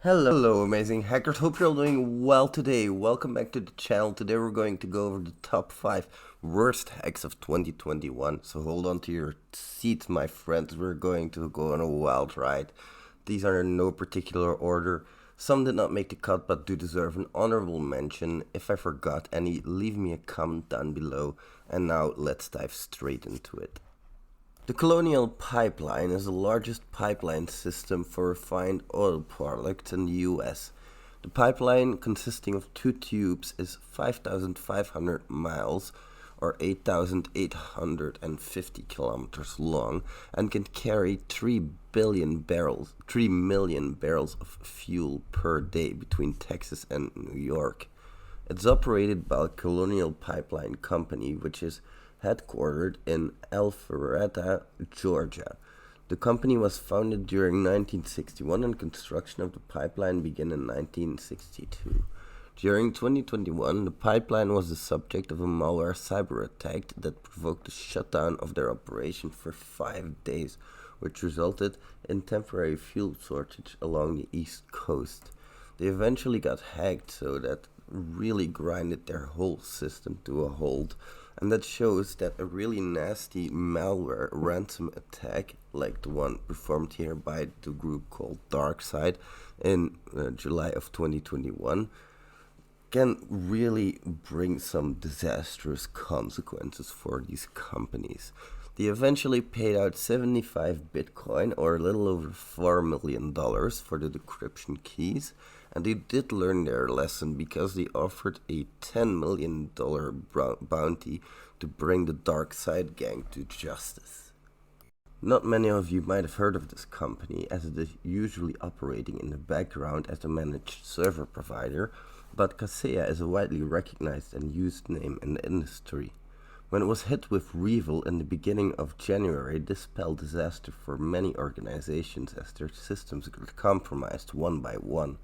Hello amazing hackers, hope you're all doing well today. Welcome back to the channel. Today we're going to go over the top 5 worst hacks of 2021. So hold on to your seats my friends, we're going to go on a wild ride. These are in no particular order. Some did not make the cut but do deserve an honorable mention. If I forgot any, leave me a comment down below. And now let's dive straight into it. The Colonial Pipeline is the largest pipeline system for refined oil products in the US. The pipeline, consisting of 2 tubes, is 5,500 miles or 8,850 kilometers long and can carry 3 million barrels of fuel per day between Texas and New York. It's operated by Colonial Pipeline Company, which is headquartered in Alpharetta, Georgia. The company was founded during 1961 and construction of the pipeline began in 1962. During 2021, the pipeline was the subject of a malware cyber attack that provoked the shutdown of their operation for 5 days, which resulted in temporary fuel shortage along the East Coast. They eventually got hacked, so that really grinded their whole system to a halt. And that shows that a really nasty malware ransom attack, like the one performed here by the group called DarkSide in July of 2021, can really bring some disastrous consequences for these companies. They eventually paid out 75 Bitcoin, or a little over $4 million, for the decryption keys, and they did learn their lesson because they offered a $10 million bounty to bring the DarkSide gang to justice. Not many of you might have heard of this company, as it is usually operating in the background as a managed server provider, but Kaseya is a widely recognized and used name in the industry. When it was hit with Revil in the beginning of January, this spelled disaster for many organizations as their systems got compromised one by one.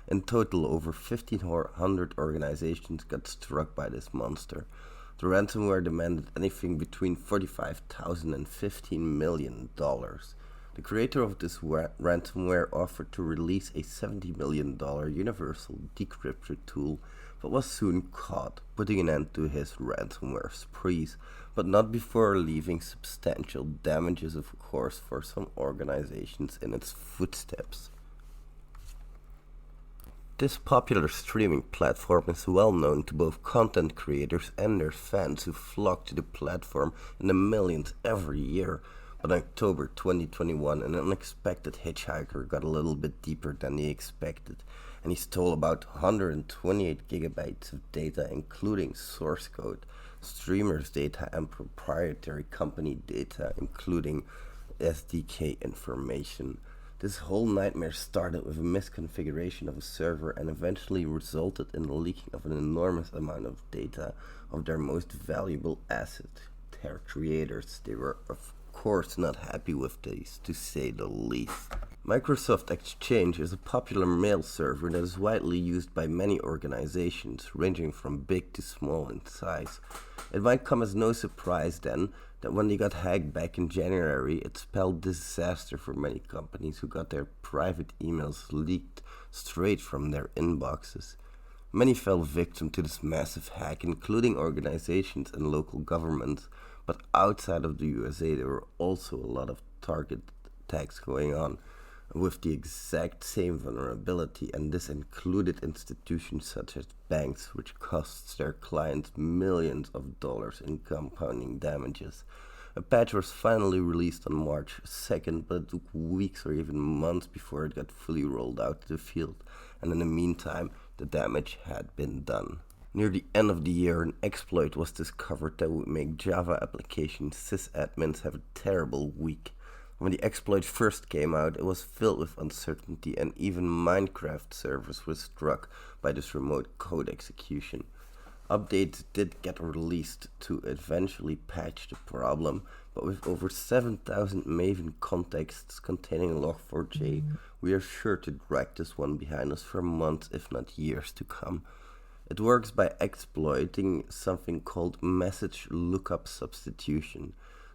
In total, over 1,500 organizations got struck by this monster. The ransomware demanded anything between $45,000 and $15 million. The creator of this ransomware offered to release a $70 million universal decryptor tool, but was soon caught, putting an end to his ransomware sprees, but not before leaving substantial damages, of course, for some organizations in its footsteps. This popular streaming platform is well known to both content creators and their fans who flock to the platform in the millions every year. But in October 2021, an unexpected hitchhiker got a little bit deeper than they expected, and he stole about 128 gigabytes of data, including source code, streamers' data, and proprietary company data, including SDK information. This whole nightmare started with a misconfiguration of a server and eventually resulted in the leaking of an enormous amount of data of their most valuable asset, their creators. They were, of course, not happy with this, to say the least. Microsoft Exchange is a popular mail server that is widely used by many organizations, ranging from big to small in size. It might come as no surprise then that when they got hacked back in January, it spelled disaster for many companies who got their private emails leaked straight from their inboxes. Many fell victim to this massive hack, including organizations and local governments, but outside of the USA there were also a lot of target attacks going on with the exact same vulnerability, and this included institutions such as banks, which costs their clients millions of dollars in compounding damages. A patch was finally released on March 2nd, but it took weeks or even months before it got fully rolled out to the field, and in the meantime the damage had been done. Near the end of the year, an exploit was discovered that would make Java application sysadmins have a terrible week. When the exploit first came out, it was filled with uncertainty, and even Minecraft servers were struck by this remote code execution. Updates did get released to eventually patch the problem, but with over 7,000 Maven contexts containing Log4J, we are sure to drag this one behind us for months, if not years to come. It works by exploiting something called message lookup substitution.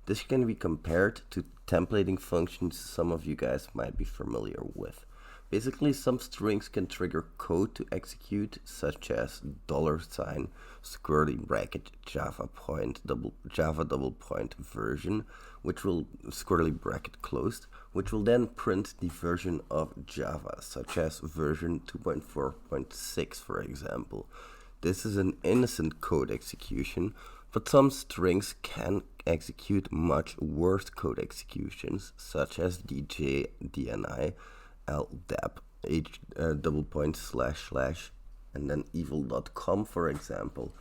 This can be compared to templating functions some of you guys might be familiar with. Basically, some strings can trigger code to execute, such as $, squirty bracket, Java double point version, which will squirrely bracket closed, which will then print the version of Java, such as version 2.4.6, for example. This is an innocent code execution, but some strings can execute much worse code executions, such as DJ, DNI, LDAP, double point / and then evil.com, for example.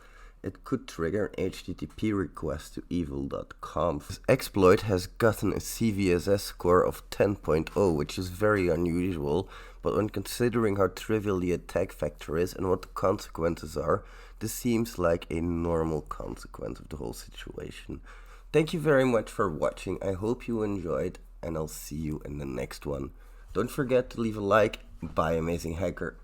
It could trigger an HTTP request to evil.com. This exploit has gotten a CVSS score of 10.0, which is very unusual, but when considering how trivial the attack vector is and what the consequences are, this seems like a normal consequence of the whole situation. Thank you very much for watching. I hope you enjoyed, and I'll see you in the next one. Don't forget to leave a like. Bye, amazing hacker.